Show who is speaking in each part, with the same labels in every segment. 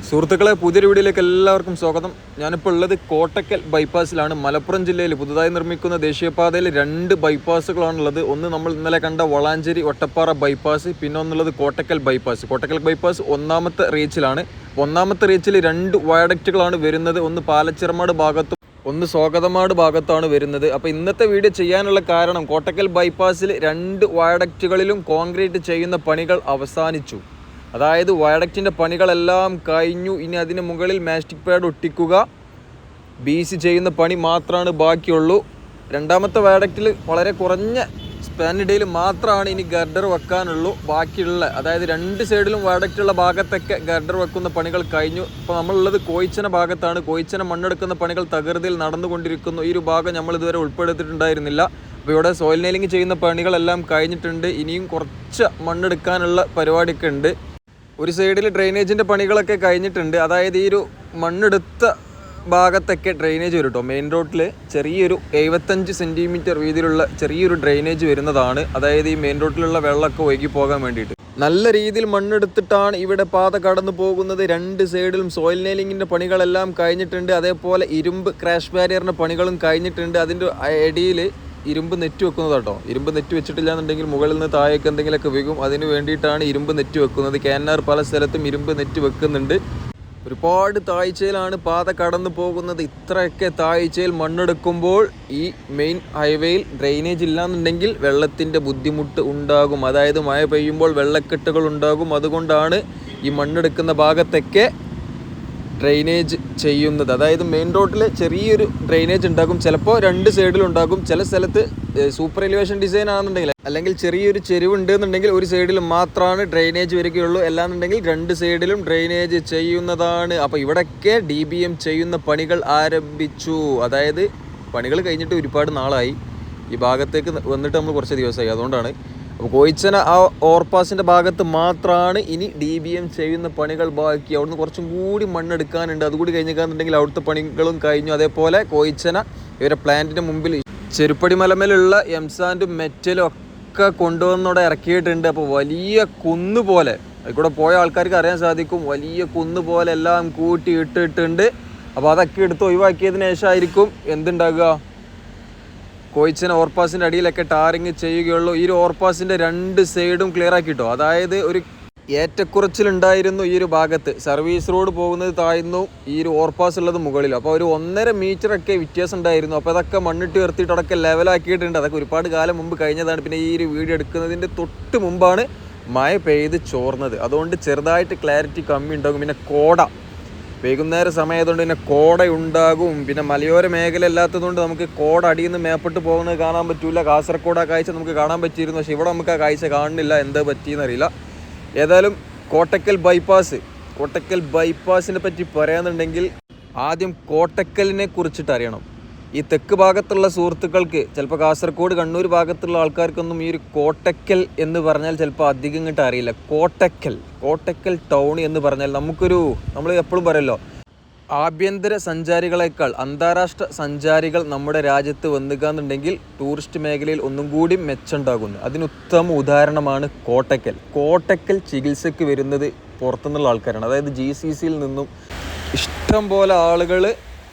Speaker 1: സുഹൃത്തുക്കളെ, പുതിയൊരു വീഡിയോയിലേക്ക് എല്ലാവർക്കും സ്വാഗതം. ഞാനിപ്പോൾ ഉള്ളത് കോട്ടക്കൽ ബൈപ്പാസിലാണ്. മലപ്പുറം ജില്ലയിൽ പുതുതായി നിർമ്മിക്കുന്ന ദേശീയപാതയിൽ 2 ബൈപ്പാസുകളാണുള്ളത്. ഒന്ന് നമ്മൾ ഇന്നലെ കണ്ട വളാഞ്ചേരി ഒറ്റപ്പാറ ബൈപ്പാസ്, പിന്നെ ഒന്നുള്ളത് കോട്ടക്കൽ ബൈപ്പാസ്. കോട്ടക്കൽ ബൈപ്പാസ് ഒന്നാമത്തെ റീച്ചിലാണ്. ഒന്നാമത്തെ റീച്ചിൽ 2 വയഡക്റ്റുകളാണ് വരുന്നത്. ഒന്ന് പാലച്ചിറമാട് ഭാഗത്തും ഒന്ന് സ്വാഗതമാട് ഭാഗത്താണ് വരുന്നത്. അപ്പോൾ ഇന്നത്തെ വീഡിയോ ചെയ്യാനുള്ള കാരണം, കോട്ടക്കൽ ബൈപ്പാസിൽ 2 വയഡക്റ്റുകളിലും കോൺക്രീറ്റ് ചെയ്യുന്ന പണികൾ അവസാനിച്ചു. അതായത് വയഡക്റ്റിൻ്റെ പണികളെല്ലാം കഴിഞ്ഞു. ഇനി അതിന് മുകളിൽ മാസ്റ്റിക് പാഡ് ഒട്ടിക്കുക, BC ചെയ്യുന്ന പണി മാത്രമാണ് ബാക്കിയുള്ളൂ. രണ്ടാമത്തെ വയഡക്റ്റിൽ വളരെ കുറഞ്ഞ സ്പാനിടയിൽ മാത്രമാണ് ഇനി ഗർഡർ വെക്കാനുള്ളൂ. ബാക്കിയുള്ള, അതായത് 2 സൈഡിലും വയഡക്റ്റുള്ള ഭാഗത്തൊക്കെ ഗർഡർ വെക്കുന്ന പണികൾ കഴിഞ്ഞു. ഇപ്പോൾ നമ്മളുള്ളത് കോയിച്ചന ഭാഗത്താണ്. കോയിച്ചന മണ്ണെടുക്കുന്ന പണികൾ തകൃതിയിൽ നടന്നുകൊണ്ടിരിക്കുന്നു. ഈ ഒരു ഭാഗം നമ്മൾ ഇതുവരെ ഉൾപ്പെടുത്തിയിട്ടുണ്ടായിരുന്നില്ല. അപ്പോൾ ഇവിടെ സോയിൽ നെയിലിംഗ് ചെയ്യുന്ന പണികളെല്ലാം കഴിഞ്ഞിട്ടുണ്ട്. ഇനിയും കുറച്ച് മണ്ണെടുക്കാനുള്ള പരിപാടിയൊക്കെ ഉണ്ട്. ഒരു സൈഡിൽ ഡ്രെയിനേജിൻ്റെ പണികളൊക്കെ കഴിഞ്ഞിട്ടുണ്ട്. അതായത് ഈ ഒരു മണ്ണെടുത്ത ഭാഗത്തൊക്കെ ഡ്രെയിനേജ് വരും കേട്ടോ. മെയിൻ റോഡിൽ ചെറിയൊരു 75 സെൻറ്റിമീറ്റർ വീതിയിലുള്ള ചെറിയൊരു ഡ്രെയിനേജ് വരുന്നതാണ്. അതായത് ഈ മെയിൻ റോഡിലുള്ള വെള്ളമൊക്കെ ഒഴുകി പോകാൻ വേണ്ടിയിട്ട് നല്ല രീതിയിൽ മണ്ണെടുത്തിട്ടാണ് ഇവിടെ പാത കടന്നു പോകുന്നത്. 2 സൈഡിലും സോയിൽ നെയിലിങ്ങിൻ്റെ പണികളെല്ലാം കഴിഞ്ഞിട്ടുണ്ട്. അതേപോലെ ഇരുമ്പ് ക്രാഷ് ബാരിയറിൻ്റെ പണികളും കഴിഞ്ഞിട്ടുണ്ട്. അതിൻ്റെ അടിയിൽ ഇരുമ്പ് നെറ്റ് വെക്കുന്നത് കേട്ടോ. ഇരുമ്പ് നെറ്റ് വെച്ചിട്ടില്ല എന്നുണ്ടെങ്കിൽ മുകളിൽ നിന്ന് താഴേക്ക് എന്തെങ്കിലുമൊക്കെ വീകും. അതിന് വേണ്ടിയിട്ടാണ് ഇരുമ്പ് നെറ്റ് വെക്കുന്നത്. KNR പല സ്ഥലത്തും ഇരുമ്പ് നെറ്റ് വെക്കുന്നുണ്ട്. ഒരുപാട് താഴ്ചയിലാണ് പാത കടന്നു പോകുന്നത്. ഇത്രയൊക്കെ താഴ്ചയിൽ മണ്ണെടുക്കുമ്പോൾ ഈ മെയിൻ ഹൈവേയിൽ ഡ്രെയിനേജ് ഇല്ലാന്നുണ്ടെങ്കിൽ വെള്ളത്തിൻ്റെ ബുദ്ധിമുട്ട് ഉണ്ടാകും. അതായത് മഴ പെയ്യുമ്പോൾ വെള്ളക്കെട്ടുകൾ ഉണ്ടാകും. അതുകൊണ്ടാണ് ഈ മണ്ണെടുക്കുന്ന ഭാഗത്തൊക്കെ ഡ്രെയിനേജ് ചെയ്യുന്നത്. അതായത് മെയിൻ റോഡിൽ ചെറിയൊരു ഡ്രെയിനേജ് ഉണ്ടാകും. ചിലപ്പോൾ 2 സൈഡിലും ഉണ്ടാകും. ചില സ്ഥലത്ത് സൂപ്പർ എലിവേഷൻ ഡിസൈൻ ആണെന്നുണ്ടെങ്കിൽ, അല്ലെങ്കിൽ ചെറിയൊരു ചെരിവ് ഉണ്ടെന്നുണ്ടെങ്കിൽ ഒരു സൈഡിൽ മാത്രമാണ് ഡ്രെയിനേജ് വരികയുള്ളൂ. അല്ലാന്നുണ്ടെങ്കിൽ 2 സൈഡിലും ഡ്രെയിനേജ് ചെയ്യുന്നതാണ്. അപ്പോൾ ഇവിടെയൊക്കെ DBM ചെയ്യുന്ന പണികൾ ആരംഭിച്ചു. അതായത് പണികൾ കഴിഞ്ഞിട്ട് ഒരുപാട് നാളായി. ഈ ഭാഗത്തേക്ക് വന്നിട്ട് നമ്മൾ കുറച്ച് ദിവസമായി. അതുകൊണ്ടാണ്. അപ്പോൾ കോയിച്ചന ആ ഓവർപാസിൻ്റെ ഭാഗത്ത് മാത്രമാണ് ഇനി DBM ചെയ്യുന്ന പണികൾ ബാക്കി. അവിടുന്ന് കുറച്ചും കൂടി മണ്ണെടുക്കാനുണ്ട്. അതുകൂടി കഴിഞ്ഞിരിക്കാന്നുണ്ടെങ്കിൽ അവിടുത്തെ പണികളും കഴിഞ്ഞു. അതേപോലെ കോയിച്ചന ഇവരെ പ്ലാന്റിൻ്റെ മുമ്പിൽ ചെരുപ്പടി മലമേലുള്ള എംസാൻഡും മെറ്റലും ഒക്കെ കൊണ്ടുവന്നോടെ ഇറക്കിയിട്ടുണ്ട്. അപ്പോൾ വലിയ കുന്ന് പോലെ, അതിൽക്കൂടെ പോയ ആൾക്കാർക്ക് അറിയാൻ സാധിക്കും, വലിയ കുന്ന് പോലെ എല്ലാം കൂട്ടി ഇട്ടിട്ടുണ്ട്. അപ്പോൾ അതൊക്കെ എടുത്ത് ഒഴിവാക്കിയതിന് ശേഷമായിരിക്കും എന്തുണ്ടാകുക, കോയിച്ചന ഓവർപാസിൻ്റെ അടിയിലൊക്കെ ടാറിങ് ചെയ്യുകയുള്ളൂ. ഈ ഒരു ഓവർപാസിൻ്റെ 2 സൈഡും ക്ലിയർ ആക്കിയിട്ടോ. അതായത് ഒരു ഏറ്റക്കുറച്ചിലുണ്ടായിരുന്നു ഈ ഒരു ഭാഗത്ത്. സർവീസ് റോഡ് പോകുന്നത് താഴ്ന്നു, ഈ ഒരു ഓവർപാസ് ഉള്ളത് മുകളിൽ. അപ്പോൾ ഒരു 1.5 മീറ്ററൊക്കെ വ്യത്യാസം ഉണ്ടായിരുന്നു. അപ്പോൾ അതൊക്കെ മണ്ണിട്ട് ഉയർത്തിയിട്ട് അതൊക്കെ ലെവലാക്കിയിട്ടുണ്ട്. അതൊക്കെ ഒരുപാട് കാലം മുമ്പ് കഴിഞ്ഞതാണ്. പിന്നെ ഈ ഒരു വീഡിയോ എടുക്കുന്നതിൻ്റെ തൊട്ട് മുമ്പാണ് മഴ പെയ്ത് ചോർന്നത്. അതുകൊണ്ട് ചെറുതായിട്ട് ക്ലാരിറ്റി കമ്മി ഉണ്ടാകും. പിന്നെ കോട, വൈകുന്നേര സമയത്തുകൊണ്ട് പിന്നെ കോട ഉണ്ടാകും. പിന്നെ മലയോര മേഖല അല്ലാത്തതുകൊണ്ട് നമുക്ക് കോട അടിയിൽ നിന്ന് മേപ്പെട്ട് പോകുന്നത് കാണാൻ പറ്റില്ല. കാസർഗോഡ് ആ കാഴ്ച നമുക്ക് കാണാൻ പറ്റിയിരുന്നു. പക്ഷേ ഇവിടെ നമുക്ക് ആ കാഴ്ച കാണുന്നില്ല. എന്താ പറ്റിയെന്നറിയില്ല. ഏതായാലും കോട്ടക്കൽ ബൈപ്പാസിനെ പറ്റി പറയാന്നുണ്ടെങ്കിൽ ആദ്യം കോട്ടക്കലിനെ കുറിച്ചിട്ട് അറിയണം. ഈ തെക്ക് ഭാഗത്തുള്ള സുഹൃത്തുക്കൾക്ക്, ചിലപ്പോൾ കാസർഗോഡ് കണ്ണൂർ ഭാഗത്തുള്ള ആൾക്കാർക്കൊന്നും ഈ ഒരു കോട്ടക്കൽ എന്ന് പറഞ്ഞാൽ ചിലപ്പോൾ അധികം ഇങ്ങോട്ട് അറിയില്ല. കോട്ടക്കൽ ടൗൺ എന്ന് പറഞ്ഞാൽ നമ്മൾ എപ്പോഴും പറയല്ലോ, ആഭ്യന്തര സഞ്ചാരികളെക്കാൾ അന്താരാഷ്ട്ര സഞ്ചാരികൾ നമ്മുടെ രാജ്യത്ത് വന്നുകയെന്നുണ്ടെങ്കിൽ ടൂറിസ്റ്റ് മേഖലയിൽ ഒന്നും കൂടി മെച്ചമുണ്ടാകുന്നു. അതിനുത്തമ ഉദാഹരണമാണ് കോട്ടക്കൽ ചികിത്സയ്ക്ക് വരുന്നത് പുറത്തുനിന്നുള്ള ആൾക്കാരാണ്. അതായത് GCCയിൽ നിന്നും ഇഷ്ടം പോലെ ആളുകൾ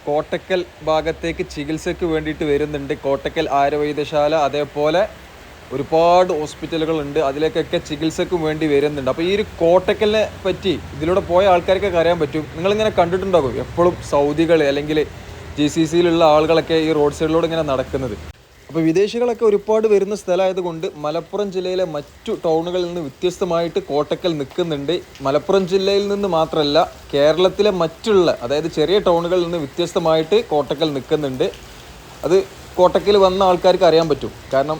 Speaker 1: കോട്ടക്കൽ ഭാഗത്തേക്ക് ചികിത്സയ്ക്ക് വേണ്ടിയിട്ട് വരുന്നുണ്ട്. കോട്ടക്കൽ ആയുർവേദശാല, അതേപോലെ ഒരുപാട് ഹോസ്പിറ്റലുകളുണ്ട്. അതിലേക്കൊക്കെ ചികിത്സയ്ക്ക് വേണ്ടി വരുന്നുണ്ട്. അപ്പോൾ ഈ ഒരു കോട്ടക്കലിനെ പറ്റി ഇതിലൂടെ പോയ ആൾക്കാർക്കൊക്കെ അറിയാൻ പറ്റും. നിങ്ങളിങ്ങനെ കണ്ടിട്ടുണ്ടാകും എപ്പോഴും സൗദികൾ അല്ലെങ്കിൽ GCCയിലുള്ള ആളുകളൊക്കെ ഈ റോഡ് സൈഡിലൂടെ ഇങ്ങനെ നടക്കുന്നത്. അപ്പോൾ വിദേശികളൊക്കെ ഒരുപാട് വരുന്ന സ്ഥലമായതുകൊണ്ട് മലപ്പുറം ജില്ലയിലെ മറ്റു ടൗണുകളിൽ നിന്ന് വ്യത്യസ്തമായിട്ട് കോട്ടക്കൽ നിൽക്കുന്നുണ്ട്. മലപ്പുറം ജില്ലയിൽ നിന്ന് മാത്രമല്ല, കേരളത്തിലെ മറ്റുള്ള, അതായത് ചെറിയ ടൗണുകളിൽ നിന്ന് വ്യത്യസ്തമായിട്ട് കോട്ടക്കൽ നിൽക്കുന്നുണ്ട്. അത് കോട്ടക്കൽ വന്ന ആൾക്കാർക്ക് അറിയാൻ പറ്റും. കാരണം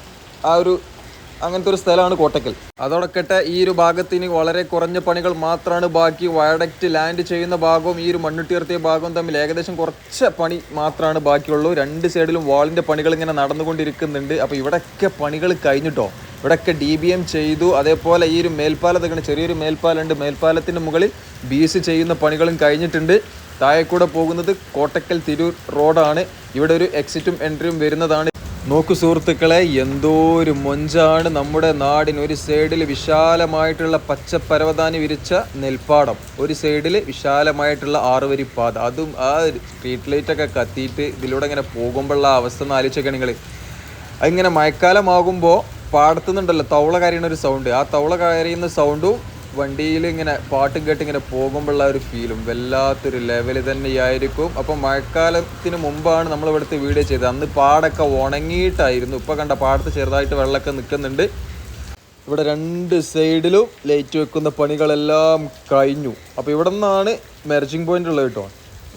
Speaker 1: അങ്ങനത്തെ ഒരു സ്ഥലമാണ് കോട്ടക്കൽ. അതോടൊക്കെ ഈ ഒരു ഭാഗത്ത് ഇനി വളരെ കുറഞ്ഞ പണികൾ മാത്രമാണ് ബാക്കി. വയഡക്റ്റ് ലാൻഡ് ചെയ്യുന്ന ഭാഗവും ഈ ഒരു മണ്ണിട്ടുയർത്തിയ ഭാഗവും തമ്മിൽ ഏകദേശം കുറച്ച് പണി മാത്രമാണ് ബാക്കിയുള്ളൂ. 2 സൈഡിലും വാളിൻ്റെ പണികൾ ഇങ്ങനെ നടന്നുകൊണ്ടിരിക്കുന്നുണ്ട്. അപ്പോൾ ഇവിടെയൊക്കെ പണികൾ കഴിഞ്ഞിട്ടോ. ഇവിടെയൊക്കെ DBM ചെയ്തു. അതേപോലെ ഈ ഒരു മേൽപ്പാലത്തൊക്കെ ചെറിയൊരു മേൽപ്പാലമുണ്ട്. മേൽപ്പാലത്തിൻ്റെ മുകളിൽ BC ചെയ്യുന്ന പണികളും കഴിഞ്ഞിട്ടുണ്ട്. താഴെ കൂടെ പോകുന്നത് കോട്ടക്കൽ തിരൂർ റോഡാണ്. ഇവിടെ ഒരു എക്സിറ്റും എൻട്രിയും വരുന്നതാണ്. നോക്കു സുഹൃത്തുക്കളെ, എന്തോ ഒരു മൊഞ്ചാണ് നമ്മുടെ നാടിന്. ഒരു സൈഡിൽ വിശാലമായിട്ടുള്ള പച്ചപ്പരവതാനി വിരിച്ച നെൽപ്പാടം, ഒരു സൈഡിൽ വിശാലമായിട്ടുള്ള ആറുവരി പാത, അതും ആ സ്ട്രീറ്റ് ലൈറ്റൊക്കെ കത്തിയിട്ട് ഇതിലൂടെ ഇങ്ങനെ പോകുമ്പോഴുള്ള അവസ്ഥ ഒന്ന് ആലോചിച്ചൊക്കെ നിങ്ങൾ. അതിങ്ങനെ മഴക്കാലമാകുമ്പോൾ പാടത്തുനിന്നുണ്ടല്ലോ തവള കരയുന്ന ഒരു സൗണ്ട്, ആ തവള കരയുന്ന സൗണ്ടും വണ്ടിയിൽ ഇങ്ങനെ പാട്ടും കേട്ട് ഇങ്ങനെ പോകുമ്പോഴുള്ള ഒരു ഫീലും വല്ലാത്തൊരു ലെവൽ തന്നെയായിരിക്കും. അപ്പം മഴക്കാലത്തിന് മുമ്പാണ് നമ്മൾ ഇവിടുത്തെ വീഡിയോ ചെയ്തത്. അന്ന് പാടൊക്കെ ഉണങ്ങിയിട്ടായിരുന്നു. ഇപ്പോൾ കണ്ട പാടത്ത് ചെറുതായിട്ട് വെള്ളമൊക്കെ നിൽക്കുന്നുണ്ട്. ഇവിടെ രണ്ട് സൈഡിലും ലൈറ്റ് വെക്കുന്ന പണികളെല്ലാം കഴിഞ്ഞു. അപ്പോൾ ഇവിടെ നിന്നാണ് മെർജിങ് പോയിന്റ് ഉള്ളത് കേട്ടോ.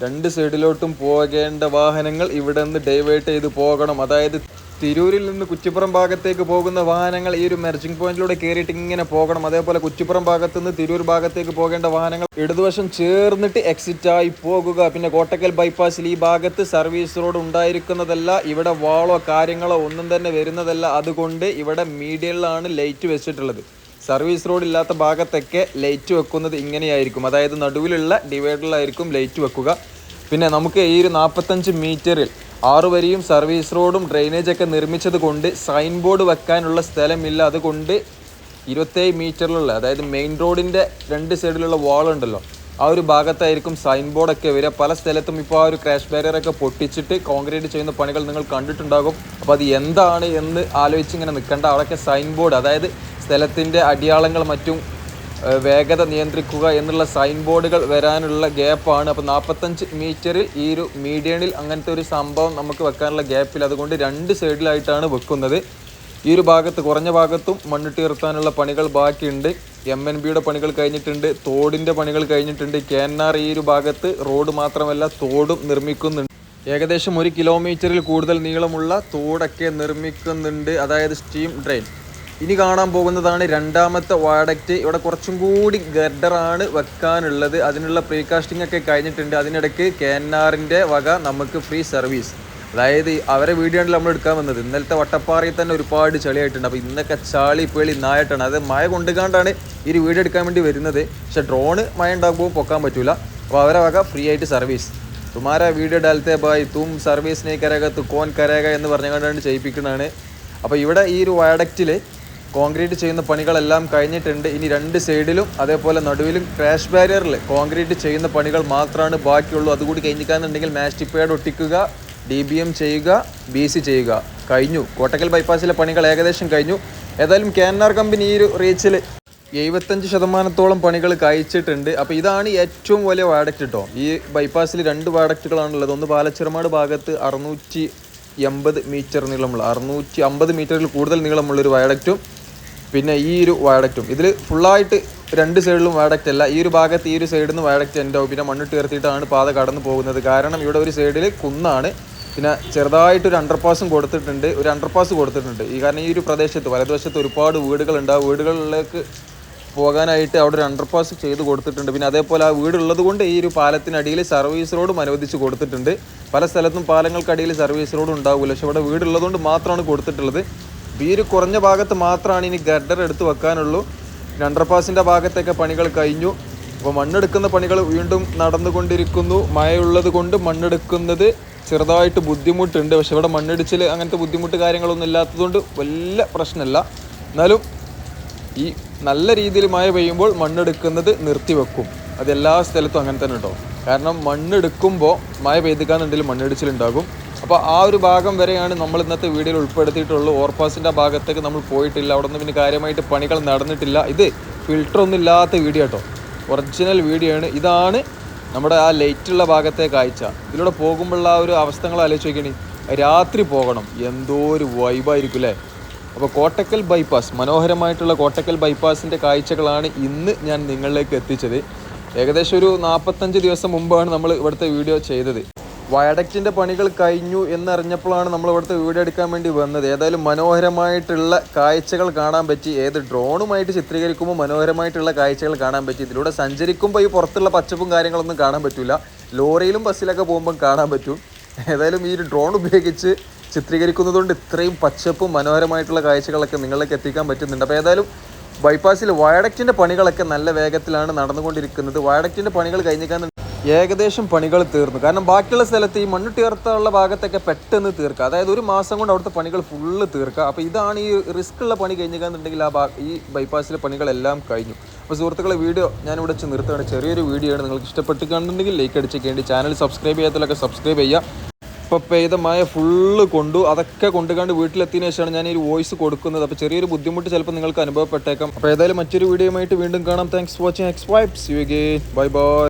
Speaker 1: രണ്ട് സൈഡിലോട്ടും പോകേണ്ട വാഹനങ്ങൾ ഇവിടെ നിന്ന് ഡൈവേർട്ട് ചെയ്ത് പോകണം. അതായത് തിരൂരിൽ നിന്ന് കുറ്റിപ്പുറം ഭാഗത്തേക്ക് പോകുന്ന വാഹനങ്ങൾ ഈ ഒരു മെർജിങ് പോയിന്റിലൂടെ കയറിയിട്ട് ഇങ്ങനെ പോകണം. അതേപോലെ കുറ്റിപ്പുറം ഭാഗത്തു നിന്ന് തിരൂർ ഭാഗത്തേക്ക് പോകേണ്ട വാഹനങ്ങൾ ഇടതുവശം ചേർന്നിട്ട് എക്സിറ്റ് ആയി പോകുക. പിന്നെ കോട്ടക്കൽ ബൈപ്പാസിൽ ഈ ഭാഗത്ത് സർവീസ് റോഡ് ഉണ്ടായിരിക്കുന്നതല്ല, ഇവിടെ വാളോ കാര്യങ്ങളോ ഒന്നും തന്നെ വരുന്നതല്ല. അതുകൊണ്ട് ഇവിടെ മീഡിയയിലാണ് ലൈറ്റ് വെച്ചിട്ടുള്ളത്. സർവീസ് റോഡ് ഇല്ലാത്ത ഭാഗത്തൊക്കെ ലൈറ്റ് വെക്കുന്നത് ഇങ്ങനെയായിരിക്കും, അതായത് നടുവിലുള്ള ഡിവൈഡറിലായിരിക്കും ലൈറ്റ് വെക്കുക. പിന്നെ നമുക്ക് ഈ ഒരു 45 മീറ്ററിൽ 6 വരിയും സർവീസ് റോഡും ഡ്രെയിനേജൊക്കെ നിർമ്മിച്ചത് കൊണ്ട് സൈൻ ബോർഡ് വെക്കാനുള്ള സ്ഥലമില്ല. അതുകൊണ്ട് 27 മീറ്ററിലുള്ള, അതായത് മെയിൻ റോഡിൻ്റെ രണ്ട് സൈഡിലുള്ള വാളുണ്ടല്ലോ, ആ ഒരു ഭാഗത്തായിരിക്കും സൈൻ ബോർഡൊക്കെ വരിക. പല സ്ഥലത്തും ഇപ്പോൾ ആ ഒരു ക്രാഷ് ബാരിയറൊക്കെ പൊട്ടിച്ചിട്ട് കോൺക്രീറ്റ് ചെയ്യുന്ന പണികൾ നിങ്ങൾ കണ്ടിട്ടുണ്ടാകും. അപ്പോൾ അത് എന്താണ് എന്ന് ആലോചിച്ചിങ്ങനെ നിൽക്കേണ്ട. അവിടെയൊക്കെ സൈൻ ബോർഡ്, അതായത് സ്ഥലത്തിൻ്റെ അടയാളങ്ങൾ മറ്റും വേഗത നിയന്ത്രിക്കുക എന്നുള്ള സൈൻ ബോർഡുകൾ വരാനുള്ള ഗ്യാപ്പാണ്. അപ്പോൾ 45 മീറ്ററിൽ ഈ ഒരു മീഡിയണിൽ അങ്ങനത്തെ ഒരു സംഭവം നമുക്ക് വെക്കാനുള്ള ഗ്യാപ്പിൽ, അതുകൊണ്ട് രണ്ട് സൈഡിലായിട്ടാണ് വെക്കുന്നത്. ഈ ഒരു ഭാഗത്ത് കുറഞ്ഞ ഭാഗത്തും മണ്ണിട്ട് ഉയർത്താനുള്ള പണികൾ ബാക്കിയുണ്ട്. MNBയുടെ പണികൾ കഴിഞ്ഞിട്ടുണ്ട്, തോടിൻ്റെ പണികൾ കഴിഞ്ഞിട്ടുണ്ട്. KNR ഈ ഒരു ഭാഗത്ത് റോഡ് മാത്രമല്ല തോടും നിർമ്മിക്കുന്നുണ്ട്. ഏകദേശം 1 കിലോമീറ്ററിൽ കൂടുതൽ നീളമുള്ള തോടൊക്കെ നിർമ്മിക്കുന്നുണ്ട്, അതായത് സ്റ്റീം ഡ്രെയിൻ. ഇനി കാണാൻ പോകുന്നതാണ് രണ്ടാമത്തെ വയഡക്റ്റ്. ഇവിടെ കുറച്ചും കൂടി ഗർഡറാണ് വെക്കാനുള്ളത്. അതിനുള്ള പ്രീകാസ്റ്റിംഗ് ഒക്കെ കഴിഞ്ഞിട്ടുണ്ട്. അതിനിടയ്ക്ക് KNRൻ്റെ വക നമുക്ക് ഫ്രീ സർവീസ്, അതായത് അവരെ വീഡിയോ ആണ് നമ്മൾ എടുക്കാൻ വന്നത്. ഇന്നലത്തെ വട്ടപ്പാറയിൽ തന്നെ ഒരുപാട് ചളിയായിട്ടുണ്ട്. അപ്പോൾ ഇന്നൊക്കെ ചളി പേളി നായിട്ടാണ്. അത് മഴ കൊണ്ടുകാണ്ടാണ് ഈ ഒരു വീഡിയോ എടുക്കാൻ വേണ്ടി വരുന്നത്. പക്ഷേ ഡ്രോണ് മഴ ഉണ്ടാകുമ്പോൾ പൊക്കാൻ പറ്റില്ല. അപ്പോൾ അവരെ വക ഫ്രീ ആയിട്ട് സർവീസ്. തുമാരാ വീഡിയോ ഡാലത്തെ ബായ് തും സർവീസ് നെയ് കരേഗ തു കോൻ കരേഗ എന്ന് പറഞ്ഞുകൊണ്ടാണ് ചെയ്യിപ്പിക്കുന്നതാണ്. അപ്പോൾ ഇവിടെ ഈ ഒരു വയഡക്റ്റിൽ കോൺക്രീറ്റ് ചെയ്യുന്ന പണികളെല്ലാം കഴിഞ്ഞിട്ടുണ്ട്. ഇനി രണ്ട് സൈഡിലും അതേപോലെ നടുവിലും ക്രാഷ് ബാരിയറിൽ കോൺക്രീറ്റ് ചെയ്യുന്ന പണികൾ മാത്രമാണ് ബാക്കിയുള്ളൂ. അതുകൂടി കഴിഞ്ഞിക്കാന്നുണ്ടെങ്കിൽ മാസ്റ്റിക് പാഡ് ഒട്ടിക്കുക, DBM ചെയ്യുക, BC ചെയ്യുക, കഴിഞ്ഞു. കോട്ടക്കൽ ബൈപ്പാസിലെ പണികൾ ഏകദേശം കഴിഞ്ഞു. ഏതായാലും KNR കമ്പനി ഈ ഒരു റീച്ചിൽ 75% പണികൾ കഴിച്ചിട്ടുണ്ട്. അപ്പോൾ ഇതാണ് ഏറ്റവും വലിയ വയഡക്റ്റ് കേട്ടോ. ഈ ബൈപ്പാസിൽ 2 വയഡക്റ്റുകളാണുള്ളത്. ഒന്ന് പാലച്ചിറമാട് ഭാഗത്ത് 680 മീറ്റർ നീളമുള്ള, 650 മീറ്ററിൽ കൂടുതൽ നീളമുള്ളൊരു വയഡക്റ്റും, പിന്നെ ഈ ഒരു വയഡക്റ്റും. ഇതിൽ ഫുള്ളായിട്ട് രണ്ട് സൈഡിലും വയഡക്റ്റ് അല്ല, ഈ ഒരു ഭാഗത്ത് ഈ ഒരു സൈഡിൽ നിന്ന് വയഡക്റ്റ് ഉണ്ടാവും. പിന്നെ മണ്ണിട്ട് ഉയർത്തിയിട്ടാണ് പാത കടന്നു പോകുന്നത്. കാരണം ഇവിടെ ഒരു സൈഡിൽ കുന്നാണ്, പിന്നെ ചെറുതായിട്ടൊരു അണ്ടർപാസും കൊടുത്തിട്ടുണ്ട്, ഒരു അണ്ടർപാസ് കൊടുത്തിട്ടുണ്ട്. ഈ കാരണം ഈ ഒരു പ്രദേശത്ത് വലതുവശത്ത് ഒരുപാട് വീടുകളുണ്ട്. ആ വീടുകളിലേക്ക് പോകാനായിട്ട് അവിടെ ഒരു അണ്ടർപാസ് ചെയ്ത് കൊടുത്തിട്ടുണ്ട്. പിന്നെ അതേപോലെ ആ വീടുള്ളത് കൊണ്ട് ഈ ഒരു പാലത്തിനടിയിൽ സർവീസ് റോഡും അനുവദിച്ച് കൊടുത്തിട്ടുണ്ട്. പല സ്ഥലത്തും പാലങ്ങൾക്കടിയിൽ സർവീസ് റോഡ് ഉണ്ടാവില്ല, പക്ഷെ ഇവിടെ വീടുള്ളതുകൊണ്ട് മാത്രമാണ് കൊടുത്തിട്ടുള്ളത്. ഈ ഒരു കുറഞ്ഞ ഭാഗത്ത് മാത്രമാണ് ഇനി ഗർഡർ എടുത്ത് വെക്കാനുള്ളൂ. അണ്ടർപാസിൻ്റെ ഭാഗത്തൊക്കെ പണികൾ കഴിഞ്ഞു. അപ്പോൾ മണ്ണെടുക്കുന്ന പണികൾ വീണ്ടും നടന്നുകൊണ്ടിരിക്കുന്നു. മഴയുള്ളത് കൊണ്ട് മണ്ണെടുക്കുന്നത് ചെറുതായിട്ട് ബുദ്ധിമുട്ടുണ്ട്. പക്ഷെ ഇവിടെ മണ്ണിടിച്ചിൽ അങ്ങനത്തെ ബുദ്ധിമുട്ട് കാര്യങ്ങളൊന്നും ഇല്ലാത്തതുകൊണ്ട് വലിയ പ്രശ്നമില്ല. എന്നാലും ഈ നല്ല രീതിയിൽ മഴ പെയ്യുമ്പോൾ മണ്ണെടുക്കുന്നത് നിർത്തിവെക്കും. അതെല്ലാ സ്ഥലത്തും അങ്ങനെ തന്നെ കേട്ടോ. കാരണം മണ്ണെടുക്കുമ്പോൾ മഴ പെയ്തിക്കാന്നുണ്ടെങ്കിൽ മണ്ണിടിച്ചിലുണ്ടാകും. അപ്പോൾ ആ ഒരു ഭാഗം വരെയാണ് നമ്മൾ ഇന്നത്തെ വീഡിയോയിൽ ഉൾപ്പെടുത്തിയിട്ടുള്ളൂ. ഓവർപാസിൻ്റെ ഭാഗത്തേക്ക് നമ്മൾ പോയിട്ടില്ല. അവിടെ നിന്ന് പിന്നെ കാര്യമായിട്ട് പണികൾ നടന്നിട്ടില്ല. ഇത് ഫിൽറ്ററൊന്നും ഇല്ലാത്ത വീഡിയോ കേട്ടോ, ഒറിജിനൽ വീഡിയോ ആണ്. ഇതാണ് നമ്മുടെ ആ ലൈറ്റുള്ള ഭാഗത്തെ കാഴ്ച. ഇതിലൂടെ പോകുമ്പോഴുള്ള ആ ഒരു അവസ്ഥകൾ ആലോചിച്ച് നോക്കിയാണ്. രാത്രി പോകണം, എന്തോ ഒരു വൈബായിരിക്കും അല്ലേ. അപ്പോൾ കോട്ടക്കൽ ബൈപ്പാസ്, മനോഹരമായിട്ടുള്ള കോട്ടക്കൽ ബൈപ്പാസിൻ്റെ കാഴ്ചകളാണ് ഇന്ന് ഞാൻ നിങ്ങളിലേക്ക് എത്തിച്ചത്. ഏകദേശം ഒരു 45 ദിവസം മുമ്പാണ് നമ്മൾ ഇവിടുത്തെ വീഡിയോ ചെയ്തത്. വയഡക്റ്റിൻ്റെ പണികൾ കഴിഞ്ഞു എന്നറിഞ്ഞപ്പോഴാണ് നമ്മൾ ഇവിടുത്തെ വീഡിയോ എടുക്കാൻ വേണ്ടി വന്നത്. ഏതായാലും മനോഹരമായിട്ടുള്ള കാഴ്ചകൾ കാണാൻ പറ്റി. ഏത് ഡ്രോണുമായിട്ട് ചിത്രീകരിക്കുമ്പോൾ മനോഹരമായിട്ടുള്ള കാഴ്ചകൾ കാണാൻ പറ്റി. ഇതിലൂടെ സഞ്ചരിക്കുമ്പോൾ ഈ പുറത്തുള്ള പച്ചപ്പും കാര്യങ്ങളൊന്നും കാണാൻ പറ്റില്ല. ലോറിയിലും ബസ്സിലൊക്കെ പോകുമ്പം കാണാൻ പറ്റും. ഏതായാലും ഈ ഒരു ഡ്രോൺ ഉപയോഗിച്ച് ചിത്രീകരിക്കുന്നതുകൊണ്ട് ഇത്രയും പച്ചപ്പും മനോഹരമായിട്ടുള്ള കാഴ്ചകളൊക്കെ നിങ്ങളിലേക്ക് എത്തിക്കാൻ പറ്റുന്നുണ്ട്. അപ്പോൾ ഏതായാലും ബൈപ്പാസിൽ വയഡക്റ്റിൻ്റെ പണികളൊക്കെ നല്ല വേഗത്തിലാണ് നടന്നുകൊണ്ടിരിക്കുന്നത്. വയഡക്റ്റിൻ്റെ പണികൾ കഴിഞ്ഞിക്കാൻ ഏകദേശം പണികൾ തീർന്നു. കാരണം ബാക്കിയുള്ള സ്ഥലത്ത് ഈ മണ്ണുട്ടിയർത്തുള്ള ഭാഗത്തൊക്കെ പെട്ടെന്ന് തീർക്കുക, അതായത് ഒരു മാസം കൊണ്ട് അവിടുത്തെ പണികൾ ഫുള്ള് തീർക്കുക. അപ്പോൾ ഇതാണ് ഈ റിസ്ക് ഉള്ള പണി കഴിഞ്ഞിട്ടുണ്ടെങ്കിൽ ഈ ബൈപ്പാസിലെ പണികളെല്ലാം കഴിഞ്ഞു. അപ്പോൾ സുഹൃത്തുക്കളെ, വീഡിയോ ഞാനിവിടെ വെച്ച് നിർത്തുകയാണ്. ചെറിയൊരു വീഡിയോ ആണ്. നിങ്ങൾക്ക് ഇഷ്ടപ്പെട്ട് കാണുന്നുണ്ടെങ്കിൽ ലൈക്ക് അടിച്ചേക്കേണ്ടി, ചാനൽ സബ്സ്ക്രൈബ് ചെയ്യാത്തവരൊക്കെ സബ്സ്ക്രൈബ് ചെയ്യുക. ഇപ്പോൾ പെയ്ത മഴ ഫുള്ള് അതൊക്കെ കൊണ്ടുകണ്ട് വീട്ടിലെത്തിയതിനു ശേഷമാണ് ഞാൻ ഈ വോയിസ് കൊടുക്കുന്നത്. അപ്പോൾ ചെറിയൊരു ബുദ്ധിമുട്ട് ചിലപ്പോൾ നിങ്ങൾക്ക് അനുഭവപ്പെട്ടേക്കാം. അപ്പോൾ ഏതായാലും മറ്റൊരു വീഡിയോയുമായിട്ട് വീണ്ടും കാണാം. Thanks for watching. X vibes you again. Bye bye.